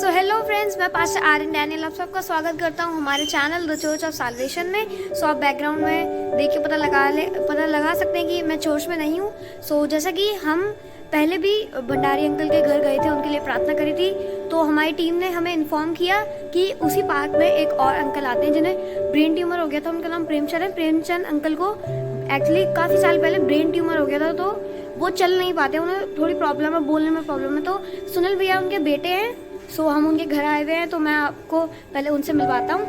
So hello friends, मैं pastor Aryan Daniel आप सबका स्वागत करता हूं हमारे channel the church of solvation में। सो आप बैकग्राउंड में देख के पता लगा सकते हैं कि मैं चर्च में नहीं हूं। सो जैसा कि हम पहले भी भंडारी अंकल के घर गए थे, उनके लिए प्रार्थना करी थी, तो हमारी टीम ने हमें इन्फॉर्म किया कि उसी पार्क में एक और अंकल आते हैं जिन्हें ब्रेन ट्यूमर हो गया था। उनका नाम प्रेमचंद है। प्रेमचंद अंकल को एक्चुअली काफ़ी साल पहले ब्रेन ट्यूमर हो गया था, तो वो चल नहीं पाते, उन्हें थोड़ी प्रॉब्लम है, बोलने में प्रॉब्लम है। तो सुनील भैया उनके बेटे हैं। सो हम उनके घर आए हुए हैं, तो मैं आपको पहले उनसे मिलवाता हूँ।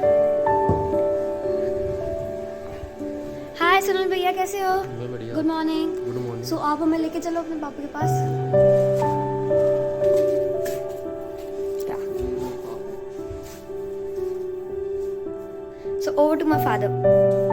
हाय सुनील भैया, कैसे हो? Good morning. Good morning. So आप हमें लेके चलो अपने पापा के पास। So over to my father.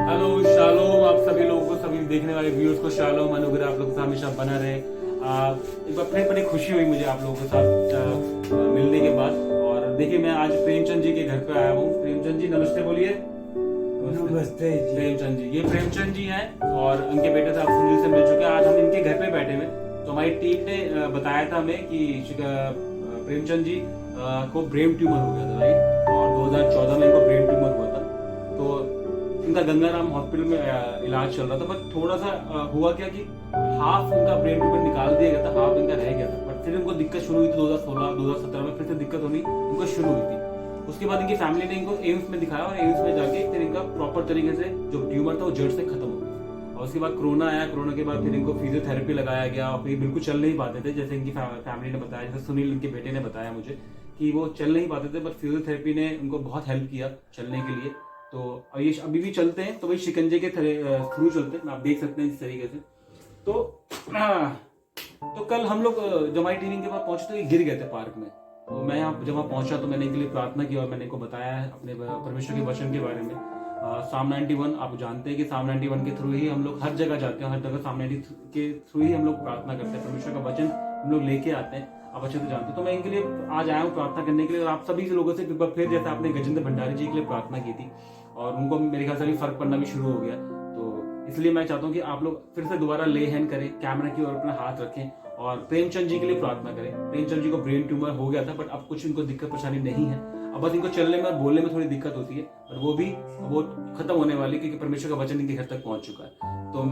Hello, shalom आप सभी लोगों को, सभी देखने वाले व्यूअर्स को शालोम, अनुग्रह आप लोगों के साथ हमेशा बना रहे। एक बार फिर बड़ी खुशी हुई मुझे आप लोगों के साथ मिलने के बाद। और देखिए, मैं आज प्रेमचंद जी के घर पे आया हूँ। प्रेमचंद जी नमस्ते बोलिए। नमस्ते जी। प्रेमचंद जी, ये प्रेमचंद जी हैं और उनके बेटे से आप सुनील से मिल चुके हैं। आज हम इनके घर पे बैठे हुए, तो हमारी टीम ने बताया था हमें कि प्रेमचंद जी को ब्रेन ट्यूमर हो गया था, राइट। और 2014 में इनको ब्रेन ट्यूमर हुआ था, तो इनका गंगाराम हॉस्पिटल में इलाज चल रहा था। बट थोड़ा सा हुआ क्या कि हाफ उनका ब्रेन ट्यूमर निकाल दिया गया था, हाफ इनका रह गया था। बट फिर इनको दिक्कत शुरू हुई थी 2016-2017 में, फिर से दिक्कत होनी इनको शुरू हुई थी। उसके बाद इनकी फैमिली ने इनको एम्स में दिखाया और एम्स में जाके फिर इनका प्रॉपर तरीके से जो ट्यूमर था वो जड़ से खत्म हो गया। और उसके बाद कोरोना आया, कोरोना के बाद फिर इनको फिजियोथेरेपी लगाया गया और फिर बिल्कुल चल नहीं पाते थे, जैसे इनकी फैमिली ने बताया, जैसे सुनील इनके बेटे ने बताया मुझे कि वो चल नहीं पाते थे, बट फिजियोथेरेपी ने उनको बहुत हेल्प किया चलने के लिए। तो ये अभी भी चलते हैं, तो वही शिकंजे के थ्रू चलते हैं, आप देख सकते हैं इस तरीके से। तो कल हम लोग जब हमारी टीम के पास पहुंचे तो ये गिर गए थे पार्क में। तो मैं यहाँ जब वहाँ पहुंचा तो मैंने इनके लिए प्रार्थना की और मैंने इनको बताया है अपने परमेश्वर के वचन के बारे में। साम 91 आप जानते हैं कि साम 91 के थ्रू ही हम लोग हर जगह जाते हैं, हर जगह साम 90 के थ्रू ही हम लोग प्रार्थना करते हैं, परमेश्वर का वचन हम लोग लेके आते हैं, आप अच्छे से जानते हैं। तो मैं इनके लिए आज आया हूँ प्रार्थना करने के लिए, और आप सभी लोगों से फिर जैसे आपने गजेंद्र भंडारी जी के लिए प्रार्थना की थी और उनको मेरे ख्याल से भी फर्क पड़ना भी शुरू हो गया, तो इसलिए मैं चाहता हूँ कि आप लोग फिर से दोबारा ले हैंड करें, कैमरा की ओर अपना हाथ रखें और प्रेमचंद जी के लिए प्रार्थना करें। प्रेमचंद जी को ब्रेन ट्यूमर हो गया था, बट अब कुछ इनको दिक्कत परेशानी नहीं है। अब बस इनको चलने में और बोलने में थोड़ी दिक्कत होती है, पर वो भी वो खत्म होने वाली, क्योंकि परमेश्वर का वचन इनके घर तक पहुंच चुका है। तो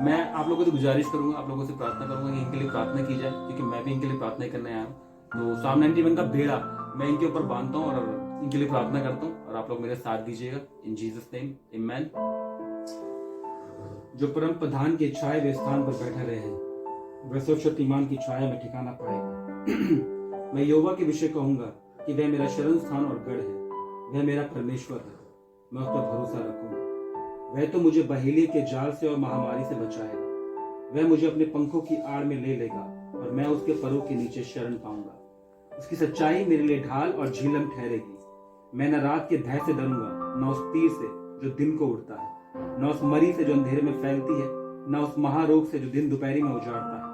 मैं आप लोगों से गुजारिश करूंगा, आप लोगों से प्रार्थना करूंगा कि इनके लिए प्रार्थना की जाए, क्योंकि मैं भी इनके लिए प्रार्थना करने आया हूँ। तो साम 91 का बेड़ा मैं इनके ऊपर बांधता हूँ और इनके लिए प्रार्थना करता हूँ, और आप लोग मेरे साथ दीजिएगा। इन जीसस नेम, आमेन। जो परम प्रधान की छाया वे स्थान पर बैठा रहे हैं, वह सर्वशक्तिमान की छाया में ठिकाना पाएगा। मैं यहोवा के विषय कहूंगा कि वह मेरा शरण स्थान और गढ़ है, वह मेरा परमेश्वर है, मैं उस पर भरोसा रखूंगा। वह तो मुझे बहेलिये के जाल से और महामारी से बचाएगा। वह मुझे अपने पंखों की आड़ में ले लेगा और मैं उसके परों के नीचे शरण पाऊंगा। उसकी सच्चाई मेरे लिए ढाल और झीलम ठहरेगी। मैं न रात के भय से डरूंगा, न उस तीर से जो दिन को उड़ता है, न उस मरी से जो अंधेरे में फैलती है, न उस महारोग से जो दिन दोपहरी में उजाड़ता है।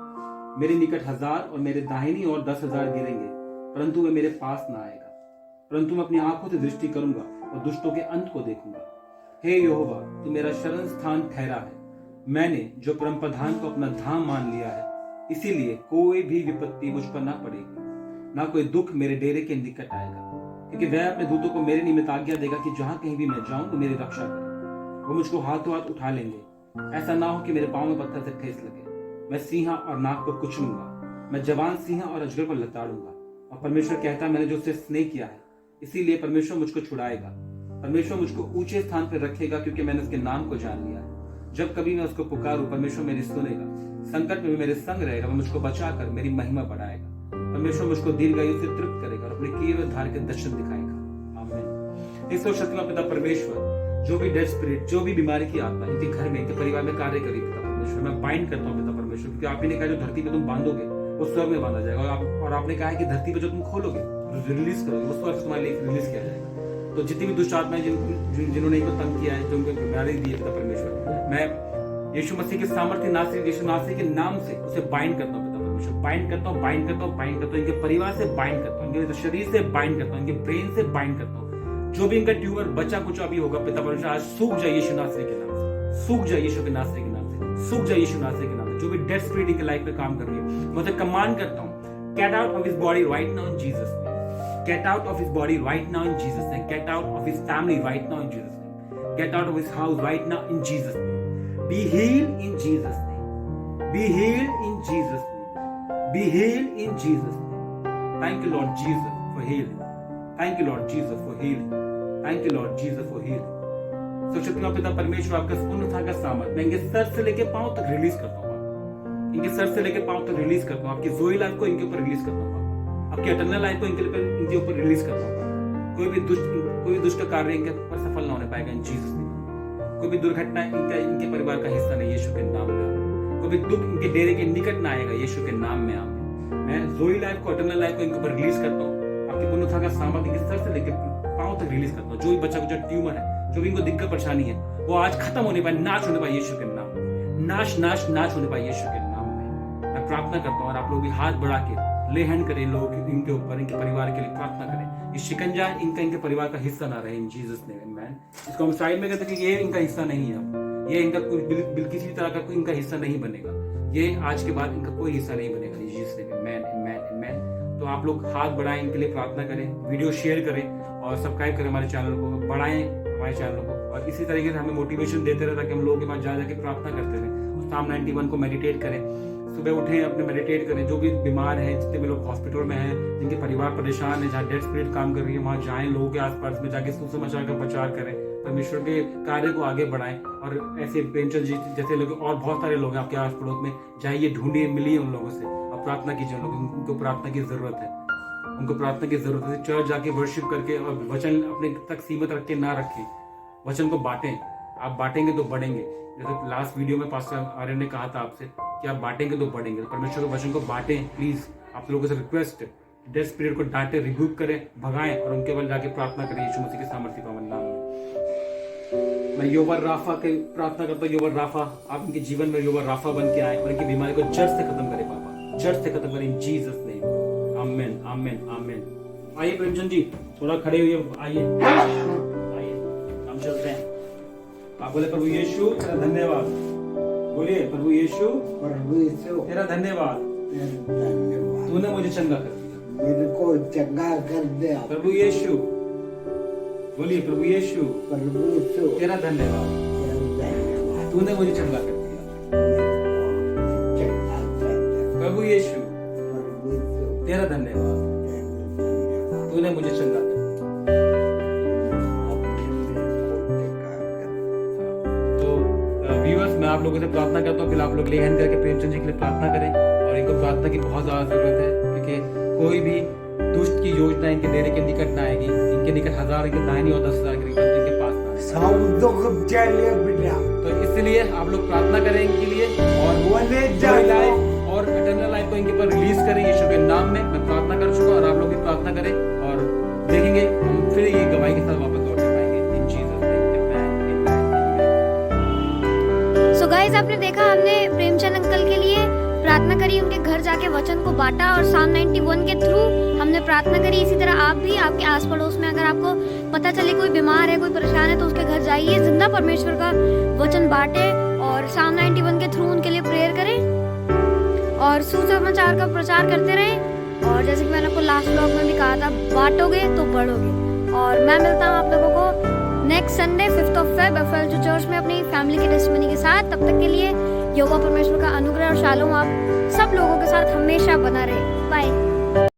मेरे निकट 1000 और मेरे दाहिनी ओर 10,000 गिरेंगे, परंतु वह मेरे पास न आएगा। परंतु मैं अपनी आंखों से दृष्टि करूंगा और दुष्टों के अंत को देखूंगा। हे यहोवा, तू मेरा शरण स्थान ठहरा है। मैंने जो परम प्रधान को अपना धाम मान लिया है, इसीलिए कोई भी विपत्ति मुझ पर ना पड़ेगी, ना कोई दुख मेरे डेरे के निकट आएगा, क्योंकि वह अपने दूतों को मेरे निमित्त आज्ञा देगा कि जहां कहीं भी मैं जाऊं तो मेरी रक्षा करें। वो मुझको हाथों हाथ उठा लेंगे, ऐसा ना हो कि मेरे पांव में पत्थर से ठेस लगे। मैं सिंह और नाग को कुचलूंगा, मैं जवान सिंह और अजगर को लताड़ूंगा। और परमेश्वर कहता है, मैंने जो उससे स्नेह किया है, इसीलिए परमेश्वर मुझको छुड़ाएगा। परमेश्वर मुझको ऊंचे स्थान पर रखेगा, क्योंकि मैंने उसके नाम को जान लिया है। जब कभी मैं उसको पुकारूं, परमेश्वर मेरी सुनेगा। संकट में भी मेरे संग रहेगा, वह मुझको बचाकर मेरी महिमा बढ़ाएगा। परमेश्वर मुझको दीर्घायु से तृप्त करेगा और अपने किए हुए उद्धार के दर्शन दिखाएगा। आमीन। इस सर्वशक्तिमान पिता परमेश्वर, जो भी डेड स्पिरिट, जो भी बीमारी की आत्मा इनके घर में, इनके परिवार में कार्य करी, पिता परमेश्वर मैं बाइंड करता हूँ पिता परमेश्वर, क्योंकि आप ही ने कहा जो धरती पे तुम बांधोगे वो स्वर्ग में बांधा जाएगा, और आपने कहा है कि धरती पे जो तुम खोलोगे, जो रिलीज करोगे, वो स्वर्ग तुम्हारे लिए रिलीज किया जाएगा। तो जितनी भी दुष्ट आत्माएं जिन्होंने इनको तंग किया है, जो उनको बीमारी दी है पिता परमेश्वर, मैं यीशु मसीह के सामर्थ्य नासरी यीशु नासरी के नाम से उसे बाइंड करता हूँ पिता परमेश्वर, बाइंड करता हूँ, बाइंड करता हूँ, बाइंड करता हूँ। इनके परिवार से बाइंड करता हूँ, इनके शरीर से बाइंड करता हूँ, इनके ब्रेन से बाइंड करता हूँ। जो भी इनका ट्यूमर बचा कुछ अभी होगा पिता परमेश्वर, आज सूख जाए यीशु नासरी के नाम से, सूख जाए यीशु के नासरी के नाम से, सूख जाए यीशु नासरी के नाम से। जो भी डेड स्पिरिट इनके लाइफ में काम कर रही है, मैं उसे कमांड करता हूँ, get out of his body right now in Jesus name. Get out of his body right now in Jesus' name. Get out of his family right now in Jesus' name. Get out of his house right now in Jesus' name. Be healed in Jesus' name. Be healed in Jesus' name. Be healed in Jesus' name. Thank you, Lord Jesus, for healing. Thank you, Lord Jesus, for healing. Thank you, Lord Jesus, for healing. सर्वशक्तिमान पिता परमेश्वर, आपका पूर्णता का सामर्थ मैं इनके sir से लेके पांव तक रिलीज करता हूँ। इनके सर से लेके पांव तक रिलीज करता हूँ। आपकी जोई लाइफ को इनके ऊपर रिलीज करता हूँ। आपकी इटर्नल लाइफ को इनके ऊपर रिलीज करता हूँ। कोई भी दुष्ट कार्य इनके ऊपर सफल ना होने पाएगा इन जीसस नेम। कोई भी दुर्घटना इनके परिवार का हिस्सा नहीं, यीशु के नाम में। कोई भी दुख इनके डेरे के निकट ना आएगा, यीशु के नाम में। आमीन। मैं जोई लाइफ को, इटर्नल लाइफ को इनके ऊपर रिलीज करता हूँ। आपकी पूर्णता का सामर्थ इनके सर से लेकर पांव तक रिलीज करता हूँ। जो भी बच्चा को जो ट्यूमर है, जो भी इनको दिक्कत परेशानी है, वो आज खत्म होने पाए, नाश होने पाए यीशु के नाम में। नाश नाश नाश होने पाए यीशु के नाम में। मैं प्रार्थना करता हूँ और आप लोग भी हाथ बढ़ा के ले हैंड करें, लोग इनके ऊपर, इनके परिवार के लिए प्रार्थना करें। ये शिकंजा इनके परिवार का हिस्सा ना रहे इन जीसस नेम। आमीन। इसको हम साइड में कहते हैं कि ये इनका हिस्सा नहीं है। अब ये इनका कोई किसी तरह का कोई इनका हिस्सा नहीं बनेगा। ये आज के बाद इनका कोई हिस्सा नहीं बनेगा जीसस नेम। आमीन आमीन आमीन। तो आप लोग हाथ बढ़ाएं, इनके लिए प्रार्थना करें, वीडियो शेयर करें और सब्सक्राइब करें हमारे चैनल को, बढ़ाएं हमारे चैनल को। और इसी तरीके से हमें मोटिवेशन देते रहे ताकि हम लोगों के पास जा जाके प्रार्थना करते रहें। साम 91 को मेडिटेट करें, सुबह उठें, अपने मेडिटेट करें। जो भी बीमार हैं, जितने भी लोग हॉस्पिटल में हैं, जिनके परिवार परेशान है, जहाँ डेड स्पिरिट काम कर रही है, वहाँ जाएं, लोगों के आसपास में जाके सुसमाचार का प्रचार करें, परमेश्वर के कार्य को आगे बढ़ाएं। और ऐसे प्रेमचंद जी जैसे लोग और बहुत सारे लोग आपके आस पड़ोस में, जाइए, ढूंढिए, मिलिए उन लोगों से और प्रार्थना कीजिए। उनको प्रार्थना की जरूरत है, उनको प्रार्थना की जरूरत है। चर्च जाके वर्शिप करके और वचन अपने तक सीमित रख के ना रखें, वचन को बांटें। आप बांटेंगे तो बढ़ेंगे। जैसे लास्ट वीडियो में पास्टर आर्यन ने कहा था आपसे कि आप बांटेंगे तो बढ़ेंगे। परमेश्वर के वचन को बांटें प्लीज। आप लोगों से रिक्वेस्ट है, डेड स्पिरिट को डांटे, रिबूक करें, भगाएं और उनके बल जाके प्रार्थना करें यीशु मसीह के सामर्थ्य पावन नाम में। मैं योवा राफा के प्रार्थना करता हूँ। योवा राफा, आप इनके जीवन में योवा राफा बन के आए और इनकी बीमारी को जड़ से खत्म करें पापा, जड़ से खत्म करें इन जीसस नेम। आमीन आमीन आमीन। आइए प्रेमचंद जी, थोड़ा खड़े हुए आइए, हम चलते हैं। आप बोले प्रभु यीशु तेरा धन्यवाद। बोलिए प्रभु यीशु तेरा धन्यवाद, तूने मुझे चंगा कर दिया, मेरे को चंगा कर दिया। प्रभु यीशु, बोलिए प्रभु यीशु तेरा धन्यवाद, तूने मुझे चंगा कर दिया। प्रभु यीशु तेरा धन्यवाद, तूने मुझे चंगा कर दिया। व्यूअर्स, मैं आप लोगों से प्रार्थना करता हूँ, फिर आप लोग ले हैंड करके प्रेमचंद जी के लिए प्रार्थना करें। और इनको प्रार्थना की बहुत ज्यादा जरूरत है, क्योंकि कोई भी दुष्ट की योजना इनके डेरे के निकट ना आएगी। इनके निकट 1000 इनके दाहिनी और 10,000 के निकट इनके पास ना आएगी। तो इसलिए आप लोग प्रार्थना करें इनके लिए और लाइफ और इटर्नल लाइफ को इनके ऊपर रिलीज करें यीशु के नाम में। मैं प्रार्थना कर चुका और आप लोग भी प्रार्थना करें और देखेंगे हम फिर ये गवाही के साथ वापस लौटने पाएंगे इन जीसस नेम। सो गाइस, आपने देखा हमने प्रेमचंद अंकल के लिए प्रार्थना करी, उनके घर जाके वचन को बांटा और साम 91 के थ्रू हमने प्रार्थना करी। इसी तरह आप भी आपके आस पड़ोस में अगर आपको पता चले कोई बीमार है, कोई परेशान है, तो उसके घर जाइए, जिंदा परमेश्वर का वचन बांटे और साम 91 के थ्रू उनके लिए प्रेयर करें और सुसमाचार का प्रचार करते रहें। और जैसे कि मैंने आपको लास्ट व्लॉग में भी कहा था, बांटोगे तो बढ़ोगे। और मैं मिलता हूँ आप लोगों को next Sunday 5 Feb FLG church में अपनी फैमिली के टेस्टिमनी के साथ। तब तक के लिए यहोवा परमेश्वर का अनुग्रह और शालोम आप सब लोगों के साथ हमेशा बना रहे। बाय।